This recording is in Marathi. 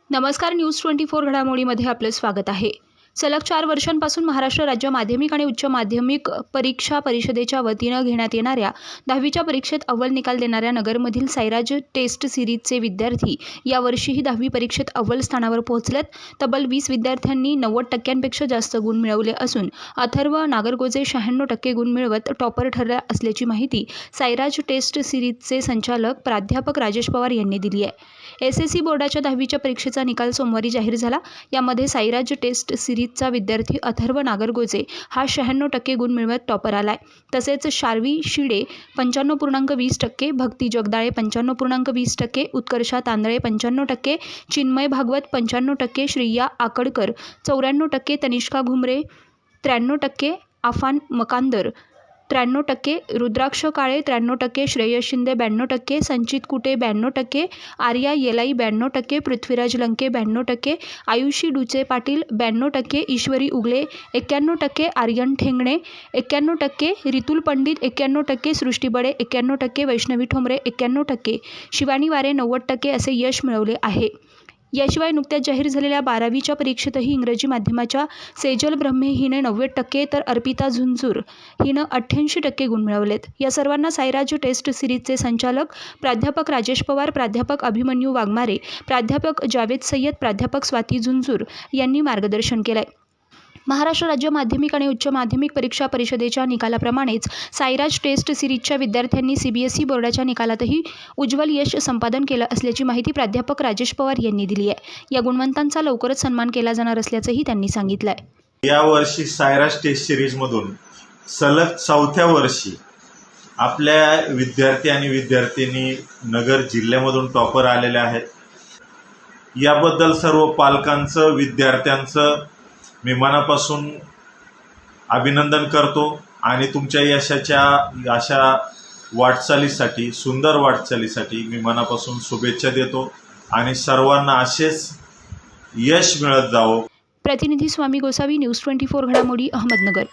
नमस्कार, न्यूज 24 घडामोडीमध्ये आपले स्वागत आहे। सलग 4 वर्षांपासून महाराष्ट्र राज्य माध्यमिक आणि उच्च माध्यमिक परीक्षा परिषदेच्या वतीनं घेण्यात येणाऱ्या 10वीच्या परीक्षेत अव्वल निकाल देणाऱ्या नगरमधील साईराज टेस्ट सिरीजचे विद्यार्थी यावर्षीही 10वी परीक्षेत अव्वल स्थानावर पोहोचलेत। तब्बल 20 विद्यार्थ्यांनी 90% जास्त गुण मिळवले असून अथर्व नागरगोजे 96% गुण मिळवत टॉपर ठरला असल्याची माहिती साईराज टेस्ट सिरीजचे संचालक प्राध्यापक राजेश पवार यांनी दिली आहे। SSC बोर्डाच्या 10वीच्या परीक्षेचा निकाल सोमवारी जाहीर झाला। यामध्ये साईराज टेस्ट सिरीजचा विद्यार्थी अथर्व नागरगोजे हा 96% गुण मिळवत टॉपर आलाय। तसेच शार्वी शिडे 95.20%, भक्ती जगदाळे 95.20%, उत्कर्षा तांदळे 95%, चिन्मय भागवत 95%, श्रिया आकडकर 94%, तनिष्का घुमरे 93%, आफान मकांदर 93%, रुद्राक्ष काळे 93%, श्रेयस शिंदे 92%, संचित कुटे 92%, आर्या येलाई 92%, पृथ्वीराज लंके 92%, आयुषी डुचे पाटील 92%, ईश्वरी उगले 91%, आर्यन ठेंगणे 91%, रितुल पंडित 91%, सृष्टी बडे 91%, वैष्णवी ठोंबरे 91%, शिवानी वारे 90% असे यश मिळवले आहे। याशिवाय नुकत्याच जाहीर झालेल्या 12वीच्या परीक्षेतही इंग्रजी माध्यमाच्या सेजल ब्रह्मे हिने 90%, तर अर्पिता झुंझुर हिनं 88% गुण मिळवलेत। या सर्वांना साईराज टेस्ट सिरीजचे संचालक प्राध्यापक राजेश पवार, प्राध्यापक अभिमन्यू वाघमारे, प्राध्यापक जावेद सय्यद, प्राध्यापक स्वाती झुंझुर यांनी मार्गदर्शन केलंय। महाराष्ट्र राज्य माध्यमिक आणि उच्च माध्यमिक परीक्षा परिषदेच्या निकालाप्रमाणेच साईराज टेस्ट सिरीजच्या विद्यार्थ्यांनी CBSE बोर्डाच्या निकालातही उज्ज्वल यश संपादन केलं असल्याची माहिती प्राध्यापक राजेश पवार यांनी दिली आहे। या गुणवंतांचा लवकरच सन्मान केला जाणार असल्याचंही त्यांनी सांगितलंय। यावर्षी साईराज टेस्ट सिरीजमधून सलग 4थ्या वर्षी आपल्या विद्यार्थी आणि विद्यार्थिनी नगर जिल्ह्यामधून टॉपर आलेले आहेत। याबद्दल सर्व पालकांचं, विद्यार्थ्यांचं मी मनापासून अभिनंदन करतो आणि तुमच्या यशाच्या अशा वाटचालीसाठी, सुंदर वाटचालीसाठी मी मनापासून शुभेच्छा देतो आणि सर्वांना असेच यश मिळत जावो। प्रतिनिधी स्वामी गोसावी, न्यूज 24 घडामोडी, अहमदनगर।